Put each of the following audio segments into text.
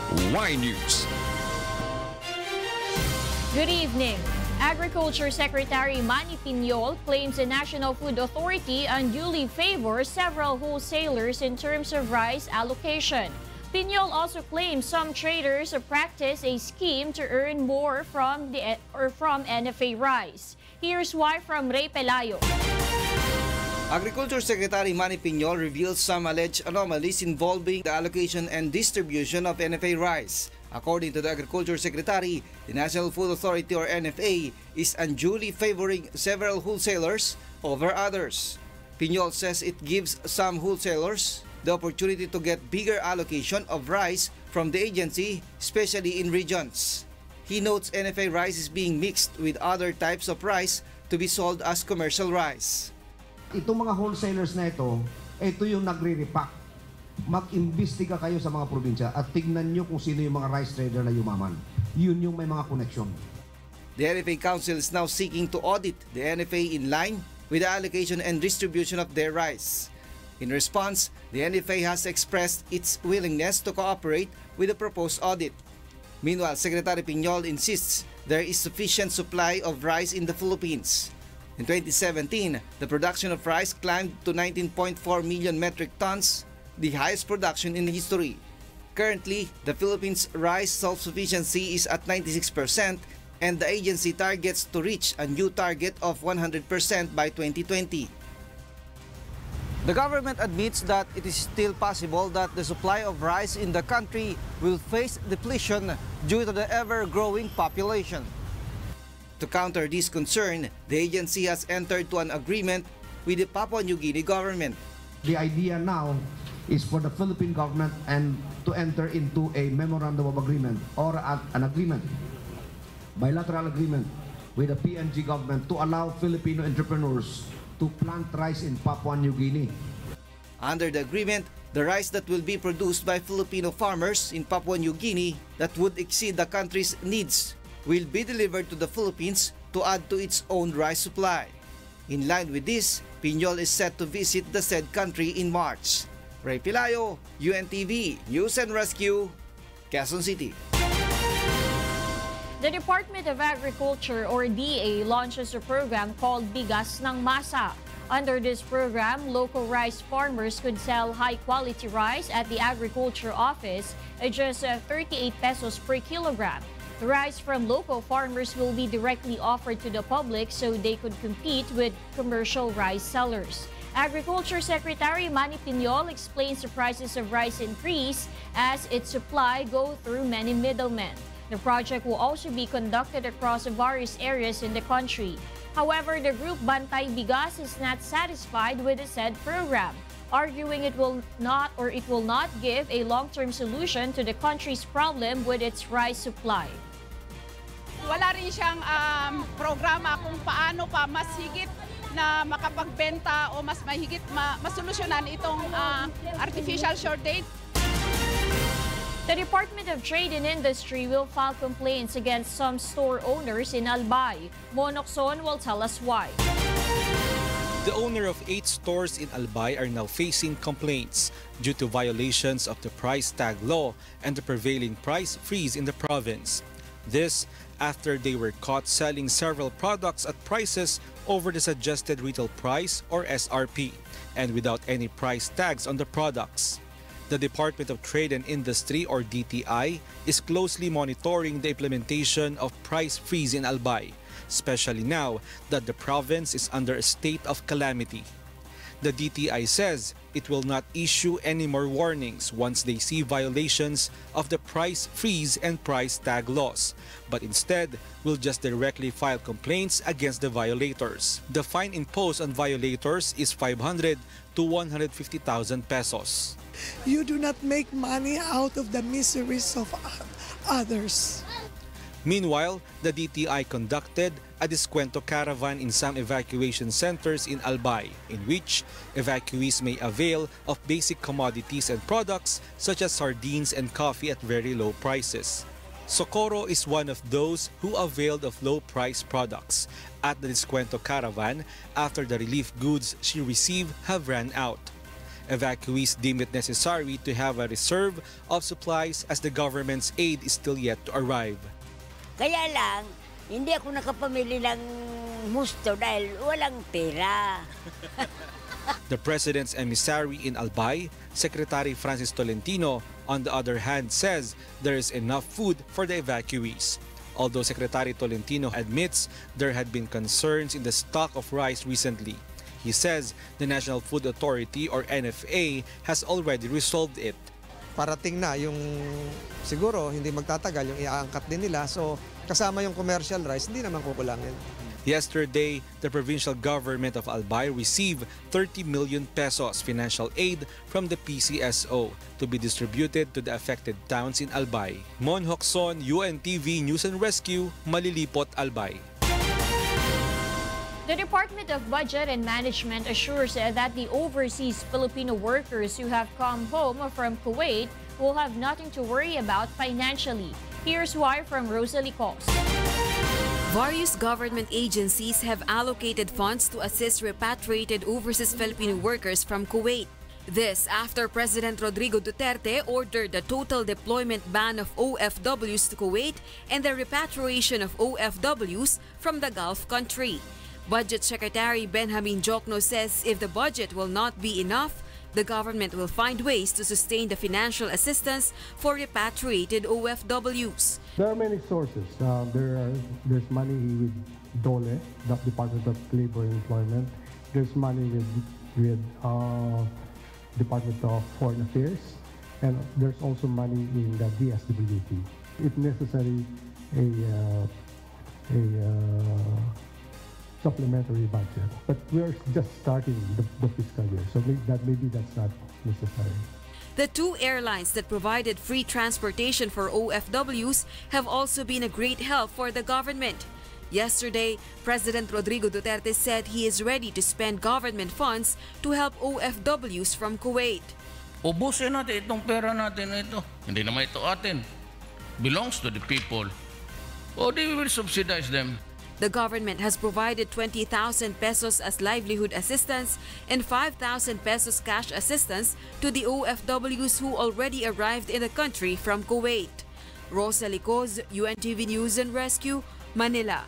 Y News. Good evening. Agriculture Secretary Manny Piñol claims the National Food Authority unduly favors several wholesalers in terms of rice allocation. Piñol also claims some traders practice a scheme to earn more from NFA rice. Here's why from Ray Pelayo. Agriculture Secretary Manny Piñol reveals some alleged anomalies involving the allocation and distribution of NFA rice. According to the Agriculture Secretary, the National Food Authority or NFA is unduly favoring several wholesalers over others. Piñol says it gives some wholesalers the opportunity to get bigger allocation of rice from the agency, especially in regions. He notes NFA rice is being mixed with other types of rice to be sold as commercial rice. Itong mga wholesalers na ito yung nagre-repack. Mag-imbestiga kayo sa mga probinsya at tignan nyo kung sino yung mga rice trader na yumaman. Yun yung may mga connection. The NFA Council is now seeking to audit the NFA in line with the allocation and distribution of their rice. In response, the NFA has expressed its willingness to cooperate with the proposed audit. Meanwhile, Secretary Piñol insists there is sufficient supply of rice in the Philippines. In 2017, the production of rice climbed to 19.4 million metric tons, the highest production in history. Currently, the Philippines' rice self-sufficiency is at 96%, and the agency targets to reach a new target of 100% by 2020. The government admits that it is still possible that the supply of rice in the country will face depletion due to the ever-growing population. To counter this concern, the agency has entered to an agreement with the Papua New Guinea government. The idea now is for the Philippine government and to enter into a memorandum of agreement or an agreement, bilateral agreement with the PNG government to allow Filipino entrepreneurs to plant rice in Papua New Guinea. Under the agreement, the rice that will be produced by Filipino farmers in Papua New Guinea that would exceed the country's needs will be delivered to the Philippines to add to its own rice supply. In line with this, Piñol is set to visit the said country in March. Ray Pelayo, UNTV, News and Rescue, Quezon City. The Department of Agriculture or DA launches a program called Bigas ng Masa. Under this program, local rice farmers could sell high-quality rice at the Agriculture Office at just 38 pesos per kilogram. The rice from local farmers will be directly offered to the public so they could compete with commercial rice sellers. Agriculture Secretary Manny Piñol explains the prices of rice increase as its supply go through many middlemen. The project will also be conducted across various areas in the country. However, the group Bantay Bigas is not satisfied with the said program, arguing it will not give a long-term solution to the country's problem with its rice supply. Wala rin siyang programa kung paano pa mas higit na makapagbenta o mas mahigit masolusyonan itong artificial shortage. The Department of Trade and Industry will file complaints against some store owners in Albay. Monokson will tell us why. The owner of 8 stores in Albay are now facing complaints due to violations of the price tag law and the prevailing price freeze in the province. This after they were caught selling several products at prices over the suggested retail price or SRP and without any price tags on the products. The Department of Trade and Industry or DTI is closely monitoring the implementation of price freeze in Albay, especially now that the province is under a state of calamity. The DTI says it will not issue any more warnings once they see violations of the price freeze and price tag laws, but instead will just directly file complaints against the violators. The fine imposed on violators is 500 to 150,000 pesos. You do not make money out of the miseries of others. Meanwhile, the DTI conducted a Descuento caravan in some evacuation centers in Albay, in which evacuees may avail of basic commodities and products such as sardines and coffee at very low prices. Socorro is one of those who availed of low-price products at the Descuento caravan after the relief goods she received have ran out. Evacuees deem it necessary to have a reserve of supplies as the government's aid is still yet to arrive. Kaya lang, hindi ako nakapamili ng husto dahil walang pera. The president's emissary in Albay, Secretary Francis Tolentino, on the other hand, says there is enough food for the evacuees. Although Secretary Tolentino admits there had been concerns in the stock of rice recently. He says the National Food Authority or NFA has already resolved it. Parating na yung siguro hindi magtatagal yung iaangkat din nila, so kasama yung commercial rice, hindi naman kukulangin. Yesterday, the provincial government of Albay received 30 million pesos financial aid from the PCSO to be distributed to the affected towns in Albay. Mon Hocson, UNTV News and Rescue, Malilipot, Albay. The Department of Budget and Management assures that the overseas Filipino workers who have come home from Kuwait will have nothing to worry about financially. Here's why from Rosalie Cos. Various government agencies have allocated funds to assist repatriated overseas Filipino workers from Kuwait. This after President Rodrigo Duterte ordered the total deployment ban of OFWs to Kuwait and the repatriation of OFWs from the Gulf country. Budget Secretary Benjamin Jokno says if the budget will not be enough, the government will find ways to sustain the financial assistance for repatriated OFWs. There are many sources. There's money with DOLE, the Department of Labor and Employment. There's money with Department of Foreign Affairs, and there's also money in the DSWD. If necessary, a supplementary budget. But we're just starting the fiscal year, so maybe that's not necessary. The two airlines that provided free transportation for OFWs have also been a great help for the government. Yesterday, President Rodrigo Duterte said he is ready to spend government funds to help OFWs from Kuwait. Ubusin natin itong pera natin ito. Hindi naman ito atin. Belongs to the people. Or they will subsidize them. The government has provided 20,000 pesos as livelihood assistance and 5,000 pesos cash assistance to the OFWs who already arrived in the country from Kuwait. Rosalie Cos, UNTV News and Rescue, Manila.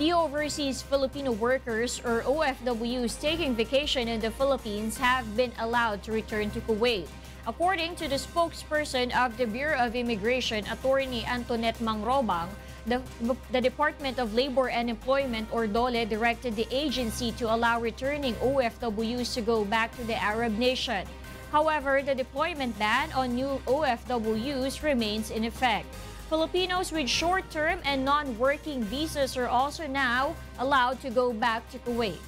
The overseas Filipino workers or OFWs taking vacation in the Philippines have been allowed to return to Kuwait. According to the spokesperson of the Bureau of Immigration, Attorney Antoinette Mangrobang, the Department of Labor and Employment or DOLE directed the agency to allow returning OFWs to go back to the Arab nation. However, the deployment ban on new OFWs remains in effect. Filipinos with short-term and non-working visas are also now allowed to go back to Kuwait.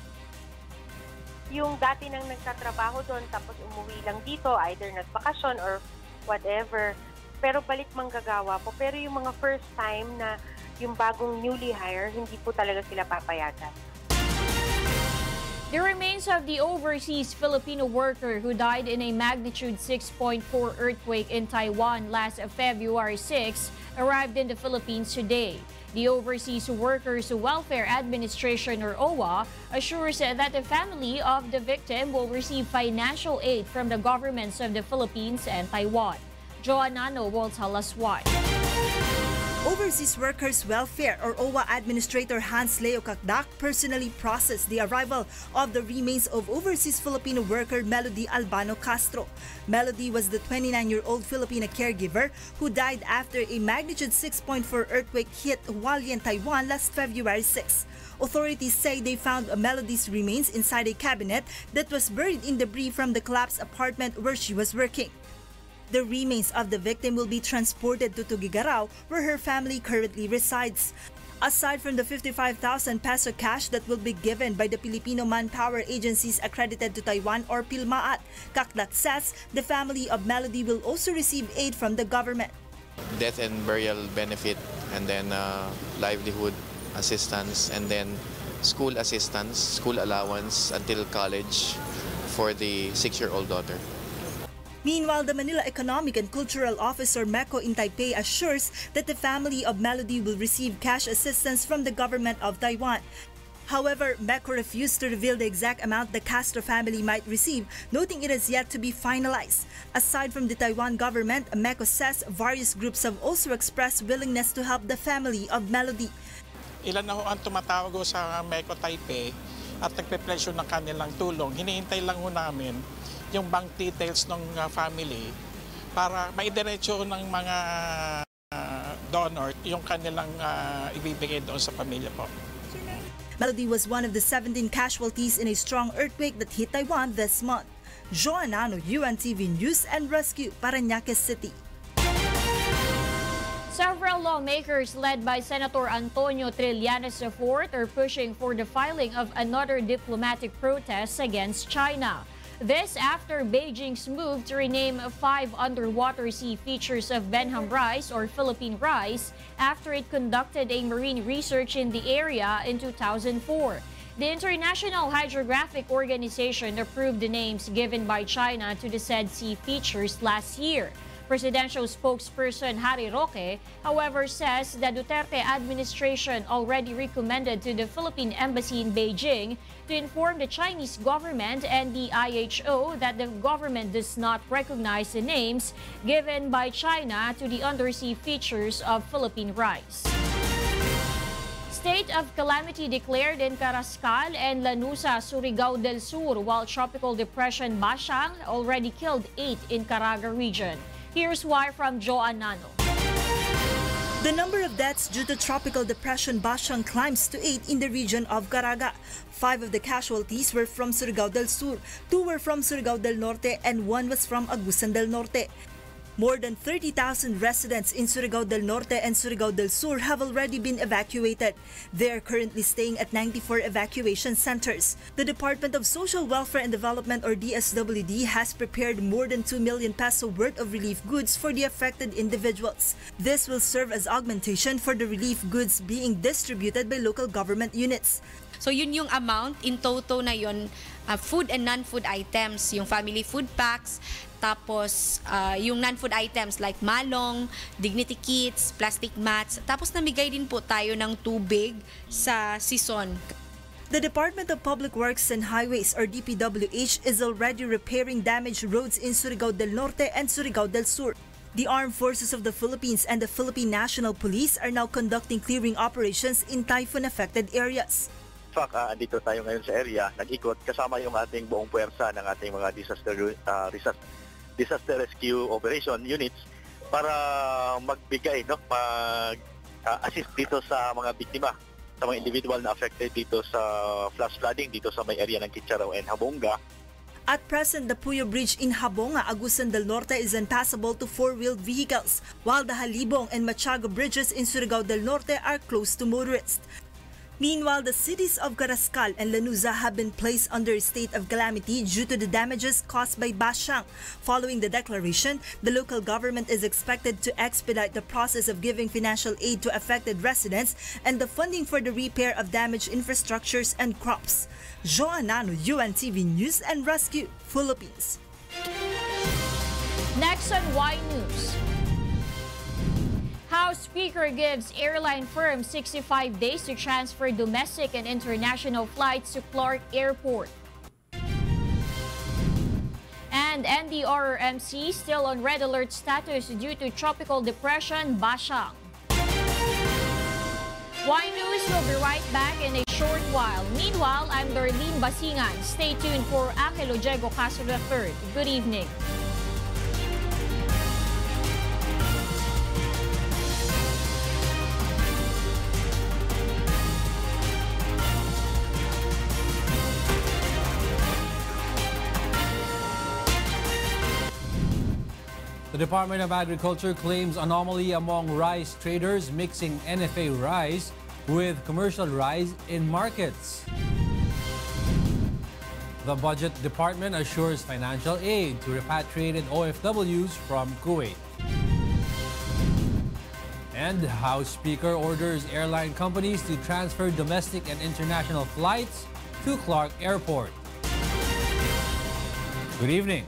Yung dati nang nagtatrabaho doon tapos umuwi lang dito, either nagbakasyon or whatever, pero balik manggagawa po. Pero yung mga first time na yung bagong newly hire, hindi po talaga sila papayagan. The remains of the overseas Filipino worker who died in a magnitude 6.4 earthquake in Taiwan last February 6 arrived in the Philippines today. The Overseas Workers Welfare Administration or OWA assures that the family of the victim will receive financial aid from the governments of the Philippines and Taiwan. Joanano will tell us why. Overseas Workers Welfare or OWA Administrator Hans Leo Kakdak personally processed the arrival of the remains of overseas Filipino worker Melody Albano Castro. Melody was the 29-year-old Filipina caregiver who died after a magnitude 6.4 earthquake hit Hualien, Taiwan last February 6. Authorities say they found Melody's remains inside a cabinet that was buried in debris from the collapsed apartment where she was working. The remains of the victim will be transported to Tugigaraw, where her family currently resides. Aside from the 55,000 peso cash that will be given by the Filipino Manpower Agencies accredited to Taiwan or PhilMaat, Kakdak says the family of Melody will also receive aid from the government. Death and burial benefit, and then livelihood assistance, and then school assistance, school allowance until college for the 6-year-old daughter. Meanwhile, the Manila Economic and Cultural Officer MECO in Taipei assures that the family of Melody will receive cash assistance from the government of Taiwan. However, MECO refused to reveal the exact amount the Castro family might receive, noting it is yet to be finalized. Aside from the Taiwan government, MECO says various groups have also expressed willingness to help the family of Melody. Ilan na ho ang tumatawag sa MECO Taipei at nagpe-pressure ng kanilang tulong. Hinihintay lang ho namin yung bank details ng family para maidiretso ng mga donor yung kanilang ibibigay doon sa pamilya po. Melody was one of the 17 casualties in a strong earthquake that hit Taiwan this month. Joanano, UNTV News and Rescue, Parañaque City. Several lawmakers led by Senator Antonio Trillanes IV are pushing for the filing of another diplomatic protest against China. This after Beijing's move to rename 5 underwater sea features of Benham rice or Philippine rice after it conducted a marine research in the area in 2004. The International Hydrographic Organization approved the names given by China to the said sea features last year. Presidential spokesperson Harry Roque, however, says the Duterte administration already recommended to the Philippine Embassy in Beijing to inform the Chinese government and the IHO that the government does not recognize the names given by China to the undersea features of Philippine rice. State of calamity declared in Carrascal and Lanuza, Surigao del Sur, while Tropical Depression Bashang already killed 8 in Caraga region. Here's why from Joan Nano. The number of deaths due to Tropical Depression Bashang climbs to 8 in the region of Caraga. 5 of the casualties were from Surigao del Sur, 2 were from Surigao del Norte, and 1 was from Agusan del Norte. More than 30,000 residents in Surigao del Norte and Surigao del Sur have already been evacuated. They are currently staying at 94 evacuation centers. The Department of Social Welfare and Development or DSWD has prepared more than 2 million peso worth of relief goods for the affected individuals. This will serve as augmentation for the relief goods being distributed by local government units. So yun yung amount in toto na yun, food and non-food items, yung family food packs, tapos yung non-food items like malong, dignity kits, plastic mats, tapos namigay din po tayo ng tubig sa Sison. The Department of Public Works and Highways or DPWH is already repairing damaged roads in Surigao del Norte and Surigao del Sur. The Armed Forces of the Philippines and the Philippine National Police are now conducting clearing operations in typhoon-affected areas. Andito tayo ngayon sa area, nag-ikot kasama yung ating buong puwersa ng ating mga disaster rescue operation units para magbigay, mag-assist dito sa mga biktima, sa mga individual na affected dito sa flash flooding dito sa may area ng Kitcharaw and Habonga. At present, the Puyo Bridge in Habonga, Agusan del Norte is impassable to 4-wheeled vehicles, while the Halibong and Machago bridges in Surigao del Norte are closed to motorists. Meanwhile, the cities of Carrascal and Lanuza have been placed under a state of calamity due to the damages caused by Bashang. Following the declaration, the local government is expected to expedite the process of giving financial aid to affected residents and the funding for the repair of damaged infrastructures and crops. Joanano, UNTV News and Rescue, Philippines. Next on Y News. House Speaker gives airline firm 65 days to transfer domestic and international flights to Clark Airport. And NDRRMC still on red alert status due to Tropical Depression Bashang. Y News will be right back in a short while. Meanwhile, I'm Darlene Basingan. Stay tuned for Akelo Diego Castro III. Good evening. The Department of Agriculture claims anomaly among rice traders mixing NFA rice with commercial rice in markets. The Budget Department assures financial aid to repatriated OFWs from Kuwait. And House Speaker orders airline companies to transfer domestic and international flights to Clark Airport. Good evening.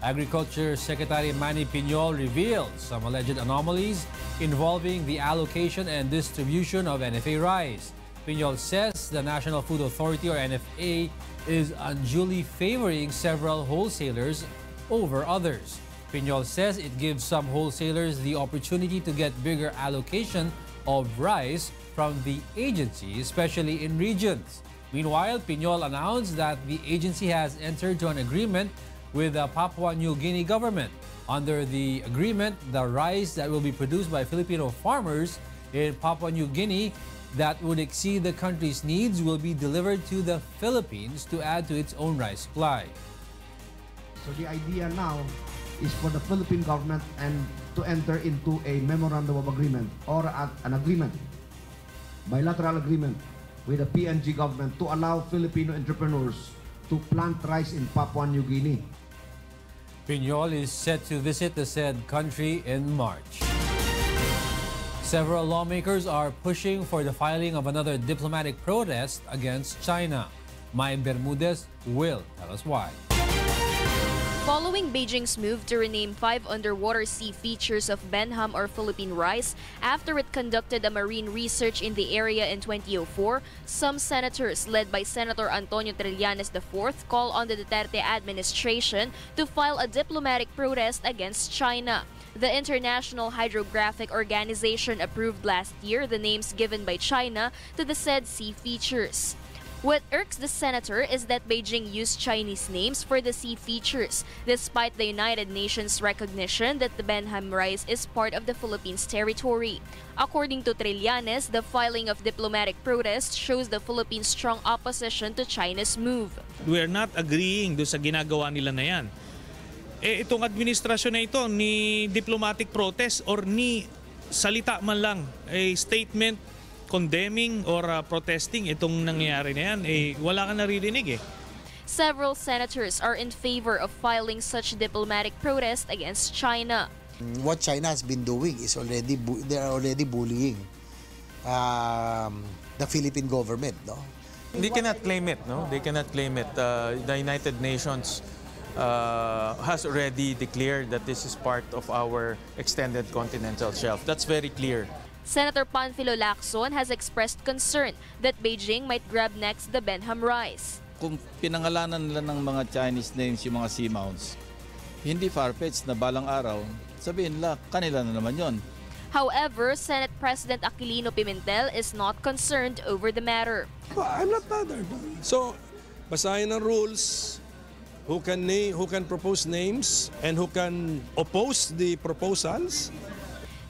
Agriculture Secretary Manny Piñol revealed some alleged anomalies involving the allocation and distribution of NFA rice. Piñol says the National Food Authority, or NFA, is unduly favoring several wholesalers over others. Piñol says it gives some wholesalers the opportunity to get bigger allocation of rice from the agency, especially in regions. Meanwhile, Piñol announced that the agency has entered into an agreement with the Papua New Guinea government. Under the agreement, the rice that will be produced by Filipino farmers in Papua New Guinea that would exceed the country's needs will be delivered to the Philippines to add to its own rice supply. So the idea now is for the Philippine government and to enter into a memorandum of agreement or an agreement, bilateral agreement with the PNG government to allow Filipino entrepreneurs to plant rice in Papua New Guinea. Piñol is set to visit the said country in March. Several lawmakers are pushing for the filing of another diplomatic protest against China. Mai Bermudez will tell us why. Following Beijing's move to rename 5 underwater sea features of Benham or Philippine rice after it conducted a marine research in the area in 2004, some senators led by Senator Antonio Trillanes IV call on the Duterte administration to file a diplomatic protest against China. The International Hydrographic Organization approved last year the names given by China to the said sea features. What irks the senator is that Beijing used Chinese names for the sea features, despite the United Nations recognition that the Benham rice is part of the Philippines territory. According to Trillanes, the filing of diplomatic protest shows the Philippines' strong opposition to China's move. We are not agreeing do sa ginagawa nila na yan. Itong administrasyon na ito, ni diplomatic protest or ni salita man lang, a statement condemning or protesting itong nangyayari na yan, wala ka naririnig . Several senators are in favor of filing such diplomatic protest against China. What China has been doing is they are already bullying the Philippine government. No? They cannot claim it. No, they cannot claim it. The United Nations has already declared that this is part of our extended continental shelf. That's very clear. Senator Panfilo Lacson has expressed concern that Beijing might grab next the Benham rice. Kung pinangalanan nila ng mga Chinese names yung mga seamounts, hindi far-fetched na balang araw, sabihin nila, kanila na naman yon. However, Senate President Aquilino Pimentel is not concerned over the matter. I'm not bothered. So, basahin ang rules, who can propose names and who can oppose the proposals.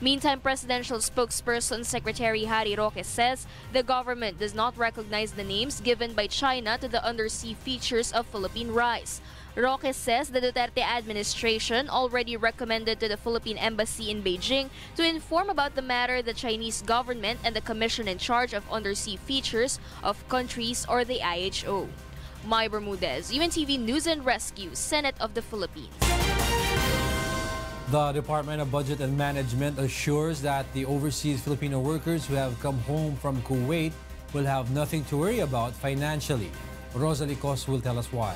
Meantime, presidential spokesperson Secretary Harry Roque says the government does not recognize the names given by China to the undersea features of Philippine rice. Roque says the Duterte administration already recommended to the Philippine Embassy in Beijing to inform about the matter the Chinese government and the commission in charge of undersea features of countries or the IHO. Mai Bermudez, UNTV News and Rescue, Senate of the Philippines. The Department of Budget and Management assures that the overseas Filipino workers who have come home from Kuwait will have nothing to worry about financially. Rosalie Cos will tell us why.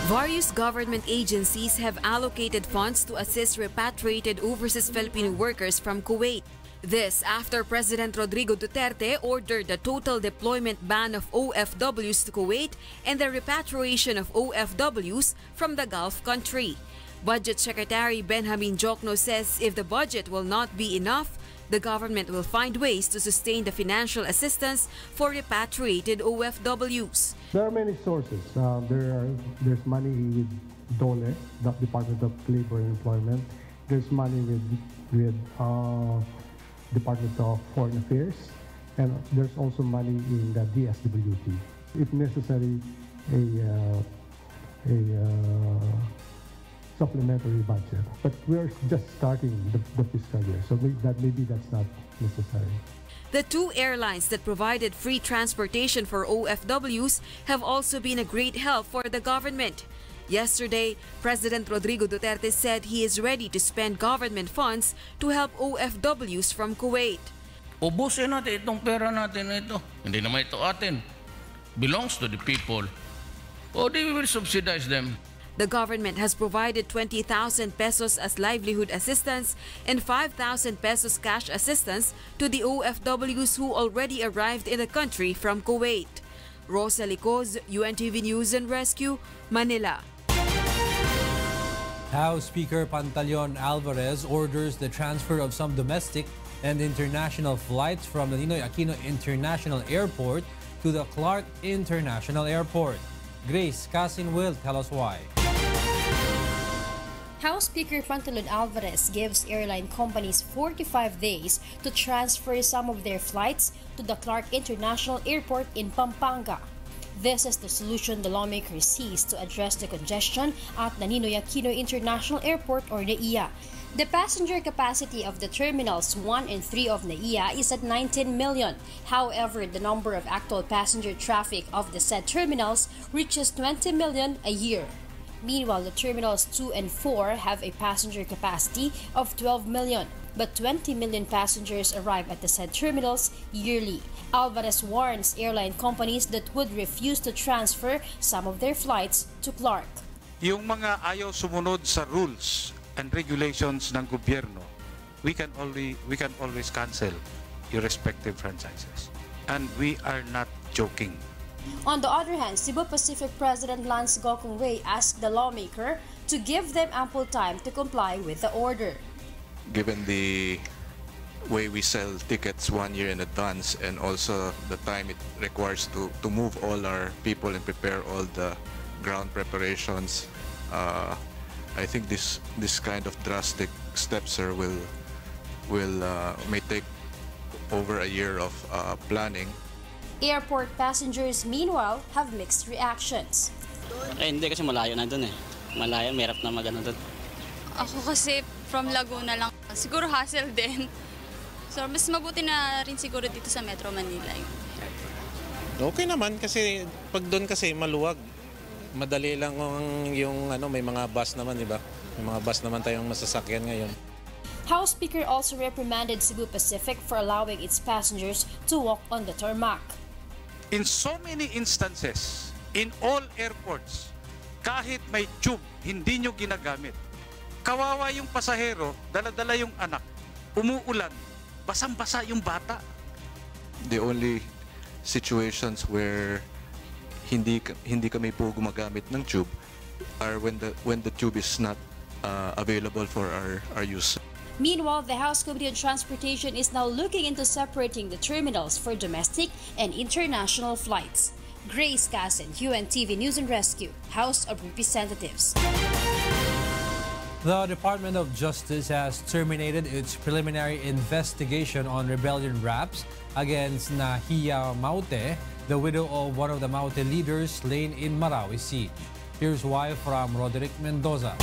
Various government agencies have allocated funds to assist repatriated overseas Filipino workers from Kuwait. This after President Rodrigo Duterte ordered the total deployment ban of OFWs to Kuwait and the repatriation of OFWs from the Gulf country. Budget Secretary Benjamin Jokno says if the budget will not be enough, the government will find ways to sustain the financial assistance for repatriated OFWs. There are many sources. There's money with DOLE, the Department of Labor and Employment. There's money with Department of Foreign Affairs, and there's also money in the DSWD. If necessary, a supplementary budget, but we're just starting the fiscal year, so maybe that's not necessary. The two airlines that provided free transportation for OFWs have also been a great help for the government. Yesterday, President Rodrigo Duterte said he is ready to spend government funds to help OFWs from Kuwait. Ubusin natin itong pera natin ito. Hindi naman ito atin. Belongs to the people. Or they will subsidize them. The government has provided 20,000 pesos as livelihood assistance and 5,000 pesos cash assistance to the OFWs who already arrived in the country from Kuwait. Rosalie Coz, UNTV News and Rescue, Manila. House Speaker Pantaleon Alvarez orders the transfer of some domestic and international flights from the Ninoy Aquino International Airport to the Clark International Airport. Grace Casin will tell us why. House Speaker Pantaleon Alvarez gives airline companies 45 days to transfer some of their flights to the Clark International Airport in Pampanga. This is the solution the lawmakers sees to address the congestion at the Ninoy Aquino International Airport or NAIA. The passenger capacity of the terminals 1 and 3 of NAIA is at 19 million. However, the number of actual passenger traffic of the said terminals reaches 20 million a year. Meanwhile, the terminals 2 and 4 have a passenger capacity of 12 million, but 20 million passengers arrive at the said terminals yearly. Alvarez warns airline companies that would refuse to transfer some of their flights to Clark. Yung mga ayaw sumunod sa rules and regulations ng gobyerno, we can always cancel your respective franchises. And we are not joking. On the other hand, Cebu Pacific President Lance Gokongwei asked the lawmaker to give them ample time to comply with the order. Given the way we sell tickets 1 year in advance and also the time it requires to move all our people and prepare all the ground preparations, I think this kind of drastic steps, sir, may take over a year of planning. Airport passengers, meanwhile, have mixed reactions. Hindi kasi malayo na dun eh. Malayo, mahirap na magano dun. Ako kasi from Laguna lang. Siguro hassle din. So, mas mabuti na rin siguro dito sa Metro Manila. Okay naman kasi pag doon kasi maluwag. Madali lang yung may mga bus naman, di ba? May mga bus naman tayong masasakyan ngayon. House Speaker also reprimanded Cebu Pacific for allowing its passengers to walk on the tarmac. In so many instances, in all airports, kahit may tube, hindi nyo ginagamit. Kawawa yung pasahero, dala-dala yung anak, umuulan, basang-basa yung bata. The only situations where hindi kami po gumagamit ng tube are when the tube is not available for our use. Meanwhile, the House Committee on Transportation is now looking into separating the terminals for domestic and international flights. Grace Casin, UNTV News and Rescue, House of Representatives. The Department of Justice has terminated its preliminary investigation on rebellion raps against Nahia Maute, the widow of one of the Maute leaders slain in Marawi siege. Here's why from Roderick Mendoza.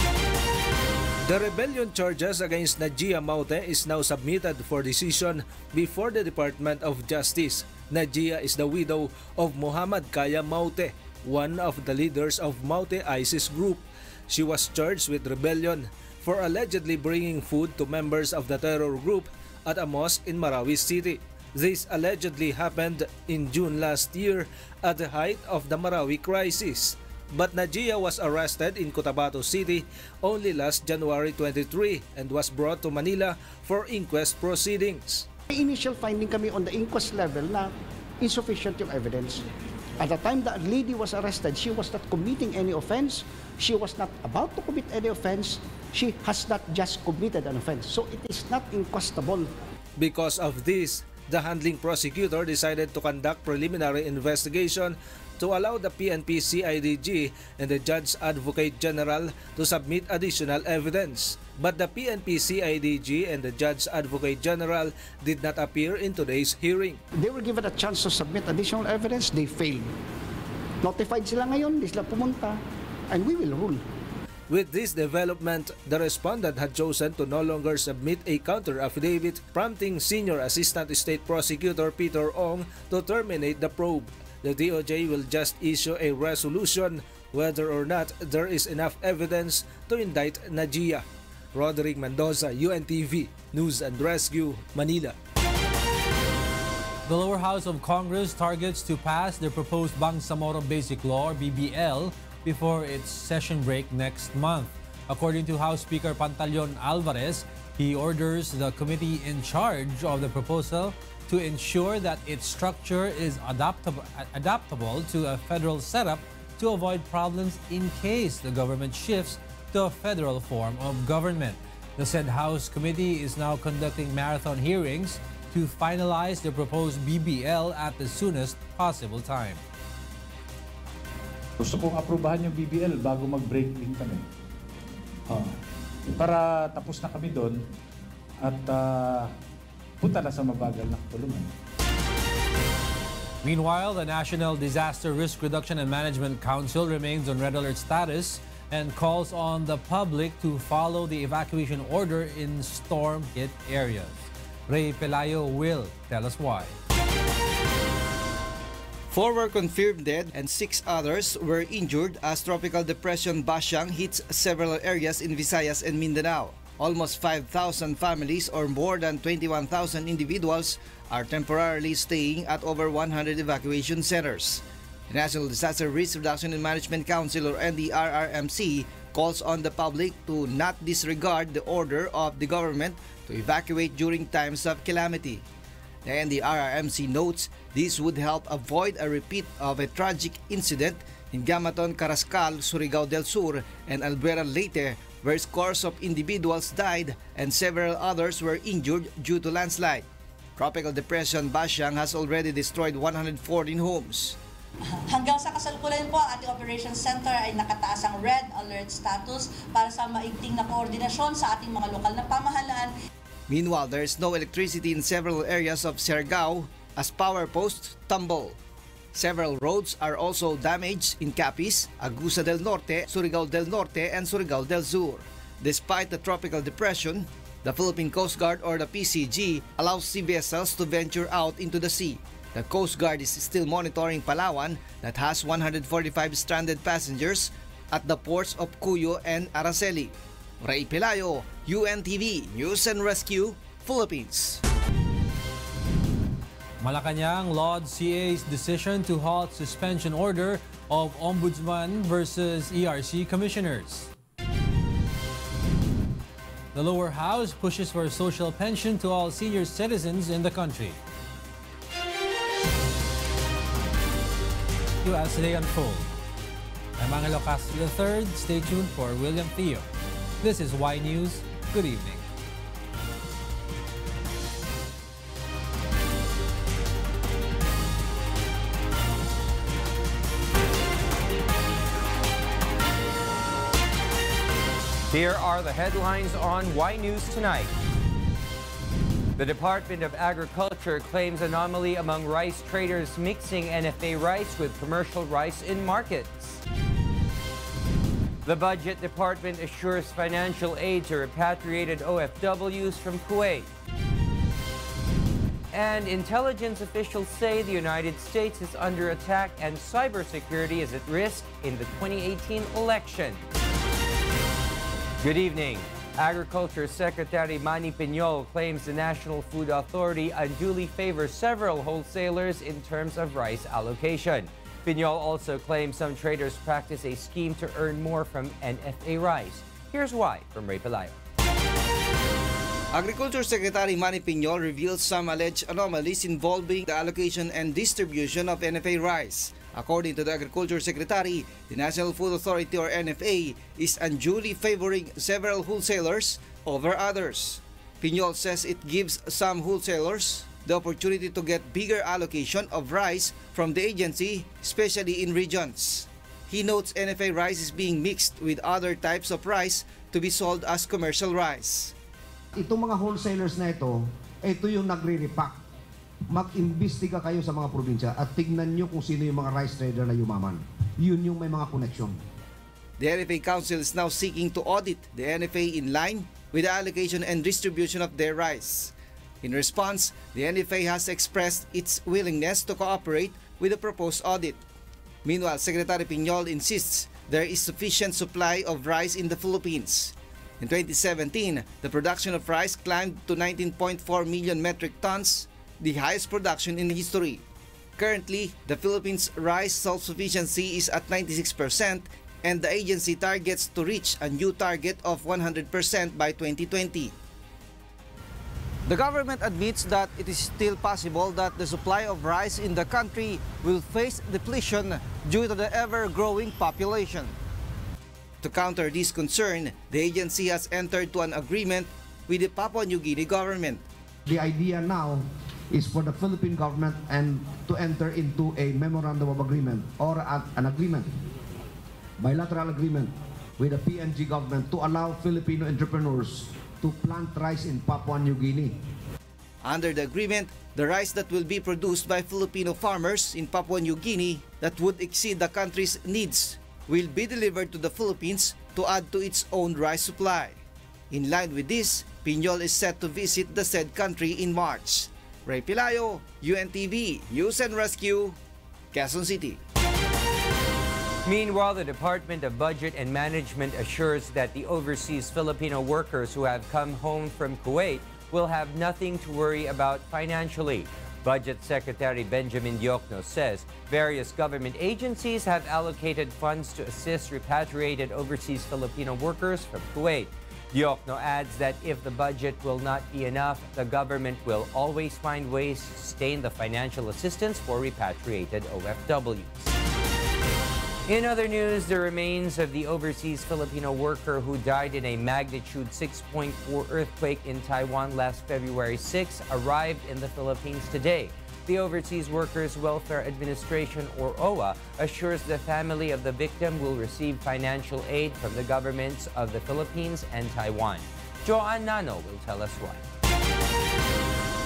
The rebellion charges against Najia Maute is now submitted for decision before the Department of Justice. Najia is the widow of Muhammad Kaya Maute, one of the leaders of Maute ISIS group. She was charged with rebellion for allegedly bringing food to members of the terror group at a mosque in Marawi City. This allegedly happened in June last year at the height of the Marawi crisis. But Najia was arrested in Cotabato City only last January 23 and was brought to Manila for inquest proceedings. Initial finding kami on the inquest level na insufficient yung evidence. At the time the lady was arrested, she was not committing any offense. She was not about to commit any offense. She has not just committed an offense. So it is not inquestable. Because of this, the handling prosecutor decided to conduct preliminary investigation to allow the PNP-CIDG and the Judge Advocate General to submit additional evidence. But the PNP-CIDG and the Judge Advocate General did not appear in today's hearing. They were given a chance to submit additional evidence. They failed. Notified sila ngayon, di sila pumunta, and we will rule. With this development, the respondent had chosen to no longer submit a counter-affidavit, prompting Senior Assistant State Prosecutor Peter Ong to terminate the probe. The DOJ will just issue a resolution whether or not there is enough evidence to indict Najia. Roderick Mendoza, UNTV, News and Rescue, Manila. The lower house of Congress targets to pass the proposed Bangsamoro Basic Law, or BBL, before its session break next month. According to House Speaker Pantaleon Alvarez, he orders the committee in charge of the proposal to ensure that its structure is adaptable to a federal setup to avoid problems in case the government shifts to a federal form of government. The said House committee is now conducting marathon hearings to finalize the proposed BBL at the soonest possible time. Gusto kong aprubahan yung BBL bago mag-break din kami. Para tapos na kami doon at punta na sa mabagal na katulungan. Meanwhile, the National Disaster Risk Reduction and Management Council remains on red alert status and calls on the public to follow the evacuation order in storm-hit areas. Ray Pelayo will tell us why. 4 were confirmed dead and 6 others were injured as Tropical Depression Bashang hits several areas in Visayas and Mindanao. Almost 5,000 families or more than 21,000 individuals are temporarily staying at over 100 evacuation centers. The National Disaster Risk Reduction and Management Council or NDRRMC calls on the public to not disregard the order of the government to evacuate during times of calamity. The NDRRMC notes this would help avoid a repeat of a tragic incident in Gamaton, Carrascal, Surigao del Sur, and Albuera Leyte, where scores of individuals died and several others were injured due to landslide. Tropical Depression Bashang has already destroyed 114 homes. Hanggang sa kasalukuyan po, ang ating Operations Center ay nakataas ang red alert status para sa maigting na koordinasyon sa ating mga lokal na pamahalaan. Meanwhile, there is no electricity in several areas of Siargao as power posts tumble. Several roads are also damaged in Capiz, Agusa del Norte, Surigao del Norte, and Surigao del Sur. Despite the tropical depression, the Philippine Coast Guard or the PCG allows sea vessels to venture out into the sea. The Coast Guard is still monitoring Palawan that has 145 stranded passengers at the ports of Cuyo and Araceli. Ray Pelayo, UNTV News and Rescue, Philippines. Malacanang laud CA's decision to halt suspension order of Ombudsman versus ERC commissioners. The lower house pushes for social pension to all senior citizens in the country. As they unfold, I'm Angelo Castro III. Stay tuned for William Theo. This is Y News. Good evening. Here are the headlines on Y News tonight. The Department of Agriculture claims anomaly among rice traders mixing NFA rice with commercial rice in markets. The Budget Department assures financial aid to repatriated OFWs from Kuwait. And intelligence officials say the United States is under attack and cybersecurity is at risk in the 2018 election. Good evening. Agriculture Secretary Manny Piñol claims the National Food Authority unduly favors several wholesalers in terms of rice allocation. Piñol also claims some traders practice a scheme to earn more from NFA rice. Here's why from Ray Pelayo. Agriculture Secretary Manny Piñol reveals some alleged anomalies involving the allocation and distribution of NFA rice. According to the Agriculture Secretary, the National Food Authority or NFA is unduly favoring several wholesalers over others. Piñol says it gives some wholesalers the opportunity to get bigger allocation of rice from the agency, especially in regions. He notes NFA rice is being mixed with other types of rice to be sold as commercial rice. Itong mga wholesalers na ito yung nagre-repack. Mag-imbestiga kayo sa mga probinsya at tignan nyo kung sino yung mga rice trader na yumaman. Yun yung may mga connection. The NFA Council is now seeking to audit the NFA in line with the allocation and distribution of their rice. In response, the NFA has expressed its willingness to cooperate with the proposed audit. Meanwhile, Secretary Piñol insists there is sufficient supply of rice in the Philippines. In 2017, the production of rice climbed to 19.4 million metric tons, the highest production in history. Currently, the Philippines' rice self-sufficiency is at 96%, and the agency targets to reach a new target of 100% by 2020. The government admits that it is still possible that the supply of rice in the country will face depletion due to the ever-growing population. To counter this concern, the agency has entered to an agreement with the Papua New Guinea government. The idea now is for the Philippine government and to enter into a memorandum of agreement or an agreement, bilateral agreement with the PNG government to allow Filipino entrepreneurs to plant rice in Papua New Guinea. Under the agreement, the rice that will be produced by Filipino farmers in Papua New Guinea that would exceed the country's needs will be delivered to the Philippines to add to its own rice supply. In line with this, Piñol is set to visit the said country in March. Ray Pilayo, UNTV, News and Rescue, Quezon City. Meanwhile, the Department of Budget and Management assures that the overseas Filipino workers who have come home from Kuwait will have nothing to worry about financially. Budget Secretary Benjamin Diokno says various government agencies have allocated funds to assist repatriated overseas Filipino workers from Kuwait. Diokno adds that if the budget will not be enough, the government will always find ways to sustain the financial assistance for repatriated OFWs. In other news, the remains of the overseas Filipino worker who died in a magnitude 6.4 earthquake in Taiwan last February 6 arrived in the Philippines today. The Overseas Workers Welfare Administration, or OWA, assures the family of the victim will receive financial aid from the governments of the Philippines and Taiwan. Joanne Nano will tell us why.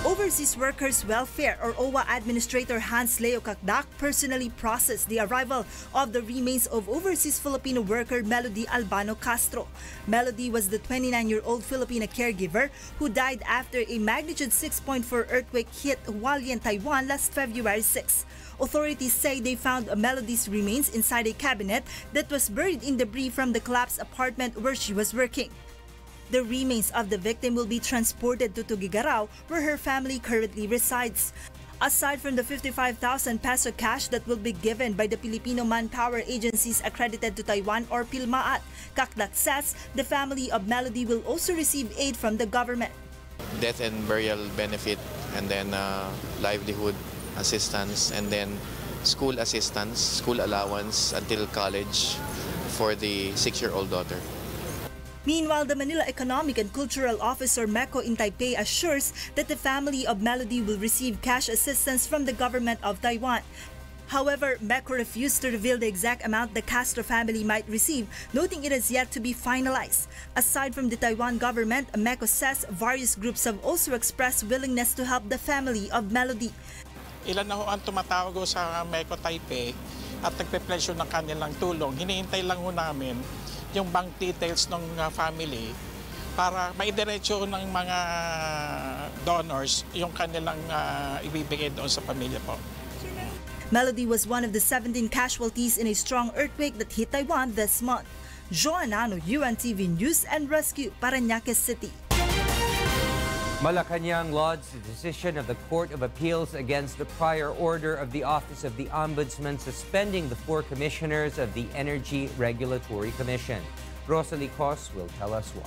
Overseas Workers Welfare or OWA Administrator Hans Leo Kakdak personally processed the arrival of the remains of overseas Filipino worker Melody Albano Castro. Melody was the 29-year-old Filipino caregiver who died after a magnitude 6.4 earthquake hit Hualien, Taiwan last February 6. Authorities say they found Melody's remains inside a cabinet that was buried in debris from the collapsed apartment where she was working. The remains of the victim will be transported to Tuguegarao, where her family currently resides. Aside from the 55,000 peso cash that will be given by the Filipino Manpower Agencies accredited to Taiwan or PhilMaat, Kakdak says the family of Melody will also receive aid from the government. Death and burial benefit, and then livelihood assistance, and then school assistance, school allowance until college for the 6-year-old daughter. Meanwhile, the Manila Economic and Cultural Officer MECO in Taipei assures that the family of Melody will receive cash assistance from the government of Taiwan. However, MECO refused to reveal the exact amount the Castro family might receive, noting it is yet to be finalized. Aside from the Taiwan government, MECO says various groups have also expressed willingness to help the family of Melody. Ilan na ho ang tumatawag sa MECO Taipei at nagpe-pledge ng kanilang tulong. Hinihintay lang ho namin yung bank details ng family para maidiretso ng mga donors yung kanilang ibibigay doon sa pamilya po. Melody was one of the 17 casualties in a strong earthquake that hit Taiwan this month. Joanne Nano, UNTV News and Rescue, Parañaque City. Malacanang lauds the decision of the Court of Appeals against the prior order of the Office of the Ombudsman suspending the 4 commissioners of the Energy Regulatory Commission. Rosalie Cos will tell us why.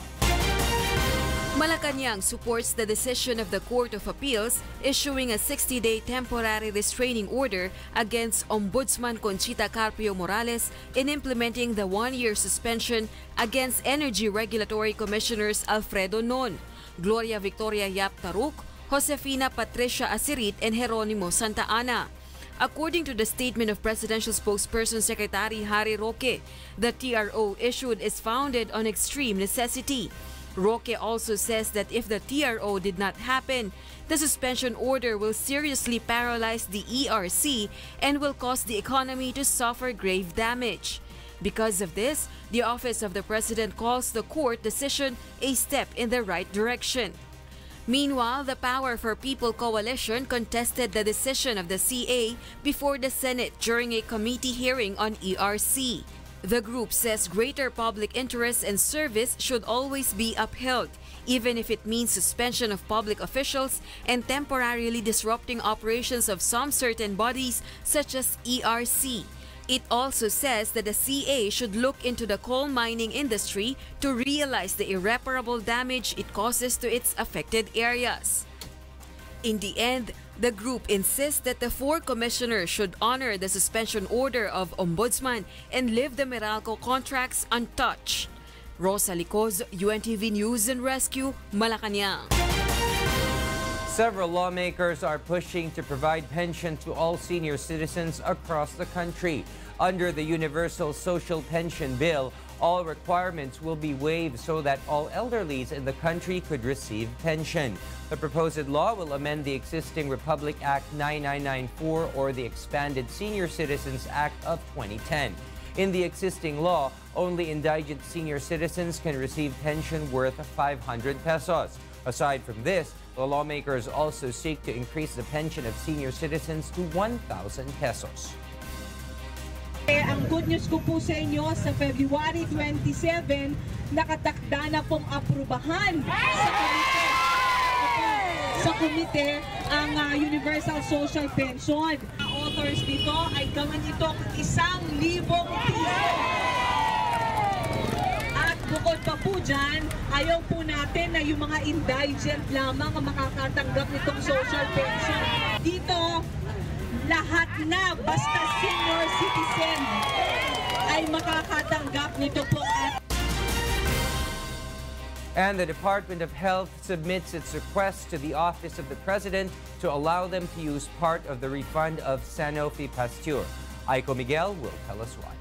Malacanang supports the decision of the Court of Appeals issuing a 60-day temporary restraining order against Ombudsman Conchita Carpio Morales in implementing the 1-year suspension against Energy Regulatory Commissioners Alfredo Non, Gloria Victoria Yap Taruk, Josefina Patricia Asirit, and Jeronimo Santa Ana. According to the statement of Presidential Spokesperson Secretary Harry Roque, the TRO issued is founded on extreme necessity. Roque also says that if the TRO did not happen, the suspension order will seriously paralyze the ERC and will cause the economy to suffer grave damage. Because of this, the Office of the President calls the court decision a step in the right direction. Meanwhile, the Power for People Coalition contested the decision of the CA before the Senate during a committee hearing on ERC. The group says greater public interest and service should always be upheld, even if it means suspension of public officials and temporarily disrupting operations of some certain bodies such as ERC. It also says that the CA should look into the coal mining industry to realize the irreparable damage it causes to its affected areas. In the end, the group insists that the 4 commissioners should honor the suspension order of Ombudsman and leave the Meralco contracts untouched. Rosa Licoz, UNTV News and Rescue, Malacanang. Several lawmakers are pushing to provide pension to all senior citizens across the country. Under the Universal Social Pension Bill, all requirements will be waived so that all elderlies in the country could receive pension. The proposed law will amend the existing Republic Act 9994 or the Expanded Senior Citizens Act of 2010. In the existing law, only indigent senior citizens can receive pension worth 500 pesos. Aside from this, the lawmakers also seek to increase the pension of senior citizens to 1,000 pesos. Ang good news ko po sa inyo, sa February 27, nakatakda na pong aprubahan sa komite ang Universal Social Pension. Ang authors dito ay gawan itong 1,000 piso. At bukod pa po dyan, ayaw po natin na yung mga indigent lamang ang makakatanggap nitong social pension. Dito, lahat na basta senior citizen ay makakatanggap nito po. And the Department of Health submits its request to the Office of the President to allow them to use part of the refund of Sanofi Pasteur. Aiko Miguel will tell us why.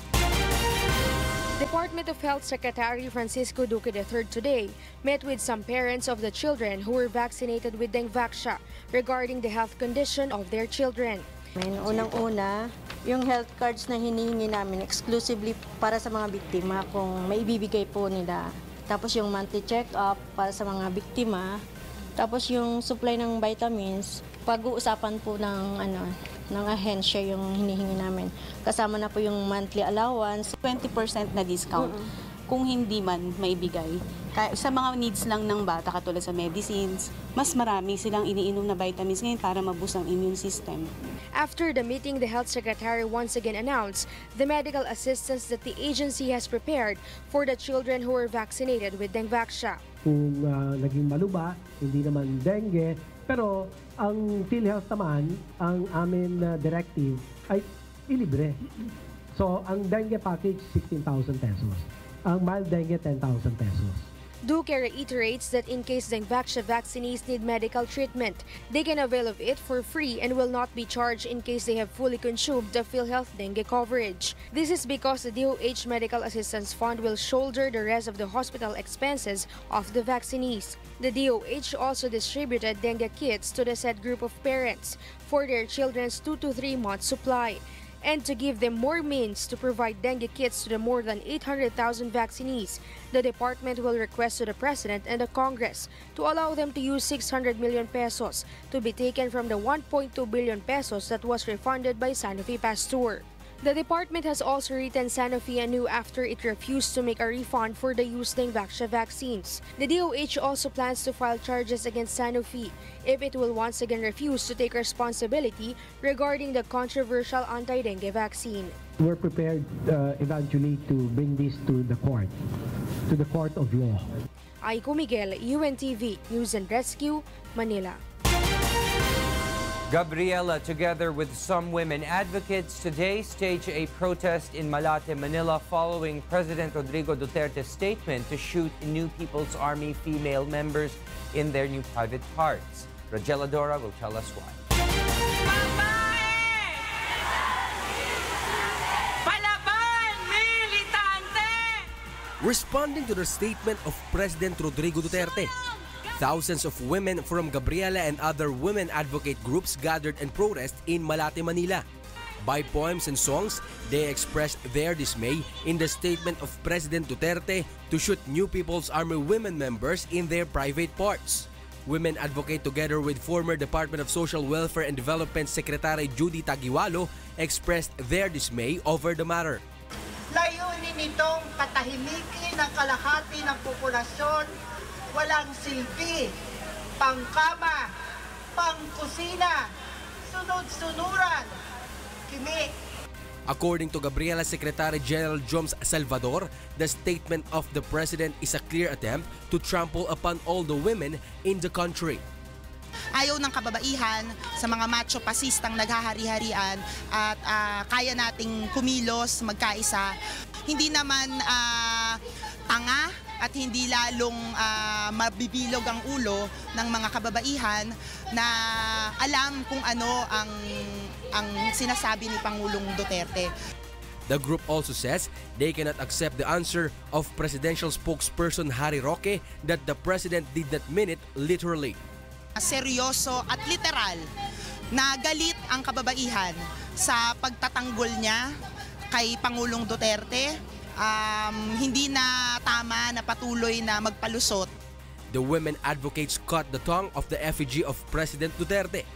Department of Health Secretary Francisco Duque III today met with some parents of the children who were vaccinated with Dengvaxia regarding the health condition of their children. Unang-una, yung health cards na hinihingi namin exclusively para sa mga biktima kung maibibigay po nila. Tapos yung monthly check-up para sa mga biktima. Tapos yung supply ng vitamins, pag-uusapan po ng ahensya yung hinihingi namin. Kasama na po yung monthly allowance. 20% na discount kung hindi man maibigay. Sa mga needs lang ng bata katulad sa medicines, mas marami silang iniinom na vitamins ngayon para maboost ang immune system. After the meeting, the Health Secretary once again announced the medical assistance that the agency has prepared for the children who were vaccinated with Dengvaxia. Kung naging maluba, hindi naman dengue, pero ang PhilHealth naman, ang amin directive ay ilibre. So, ang dengue package, 16,000 pesos. Ang mild dengue, 10,000 pesos. Duque reiterates that in case Dengvaxia vaccinees need medical treatment, they can avail of it for free and will not be charged in case they have fully consumed the PhilHealth dengue coverage. This is because the DOH Medical Assistance Fund will shoulder the rest of the hospital expenses of the vaccinees. The DOH also distributed dengue kits to the said group of parents for their children's 2 to 3 month supply. And to give them more means to provide dengue kits to the more than 800,000 vaccinees, the department will request to the President and the Congress to allow them to use 600 million pesos to be taken from the 1.2 billion pesos that was refunded by Sanofi Pasteur. The department has also written Sanofi anew after it refused to make a refund for the used Dengvaxia vaccines. The DOH also plans to file charges against Sanofi if it will once again refuse to take responsibility regarding the controversial anti-dengue vaccine. We're prepared eventually to bring this to the court of law. Aiko Miguel, UNTV News and Rescue, Manila. Gabriela, together with some women advocates, today staged a protest in Malate, Manila following President Rodrigo Duterte's statement to shoot New People's Army female members in their new private parts. Rogela Dora will tell us why. Responding to the statement of President Rodrigo Duterte, thousands of women from Gabriela and other women advocate groups gathered and protest in Malate, Manila. By poems and songs, they expressed their dismay in the statement of President Duterte to shoot New People's Army women members in their private parts. Women advocate together with former Department of Social Welfare and Development Secretary Judy Taguiwalo expressed their dismay over the matter. Layunin nitong patahimikin ang kalahati ng populasyon, walang silbi, pangkama, pangkusina, sunod-sunuran, kimi. According to Gabriela Secretary General Joms Salvador, the statement of the president is a clear attempt to trample upon all the women in the country. Ayaw ng kababaihan sa mga macho-pasistang naghahari-harian at kaya nating kumilos, magkaisa. Hindi naman tanga at hindi lalong mabibilog ang ulo ng mga kababaihan na alam kung ano ang sinasabi ni Pangulong Duterte. The group also says they cannot accept the answer of presidential spokesperson Harry Roque that the president did not mean it literally. Seryoso at literal na galit ang kababaihan sa pagtatanggol niya kay Pangulong Duterte. Hindi na tama na patuloy na magpalusot. The women advocates cut the tongue of the effigy of President Duterte.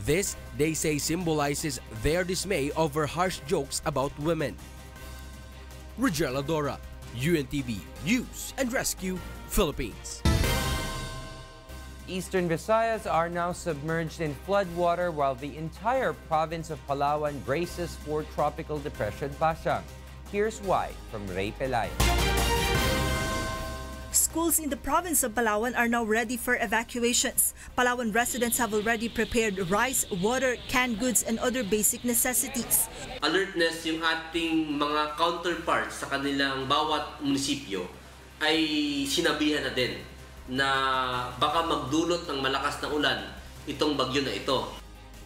This, they say, symbolizes their dismay over harsh jokes about women. Rigel Adora, UNTV News and Rescue, Philippines. Eastern Visayas are now submerged in floodwater while the entire province of Palawan braces for Tropical Depression Bashang. Here's why from Ray Pelay. Schools in the province of Palawan are now ready for evacuations. Palawan residents have already prepared rice, water, canned goods, and other basic necessities. Alertness yung ating mga counterparts sa kanilang bawat munisipyo ay sinabihan na din na baka magdulot ng malakas na ulan itong bagyo na ito.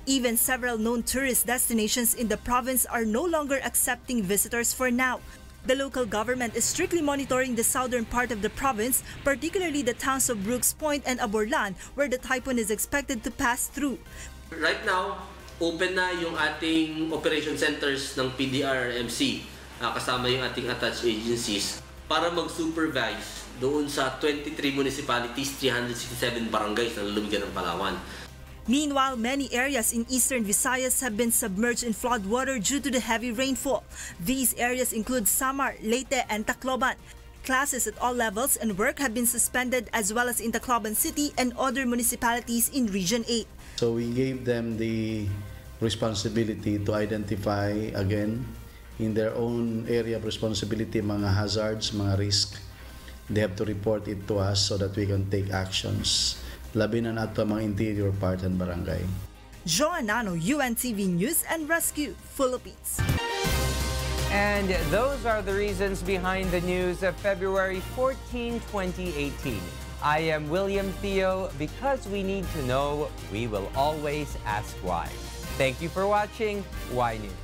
Even several known tourist destinations in the province are no longer accepting visitors for now. The local government is strictly monitoring the southern part of the province, particularly the towns of Brooks Point and Aborlan, where the typhoon is expected to pass through. Right now, open na yung ating operation centers ng PDRRMC, kasama yung ating attached agencies, para mag-supervise doon sa 23 municipalities, 367 barangays na lalawigan ng Palawan. Meanwhile, many areas in eastern Visayas have been submerged in floodwater due to the heavy rainfall. These areas include Samar, Leyte, and Tacloban. Classes at all levels and work have been suspended, as well as in Tacloban City and other municipalities in Region 8. So we gave them the responsibility to identify again in their own area of responsibility mga hazards, mga risk. They have to report it to us so that we can take actions. Labi na nato mga interior part and barangay. Joanano, UNTV News and Rescue, Philippines. And those are the reasons behind the news of February 14, 2018. I am William Theo. Because we need to know, we will always ask why. Thank you for watching Y News.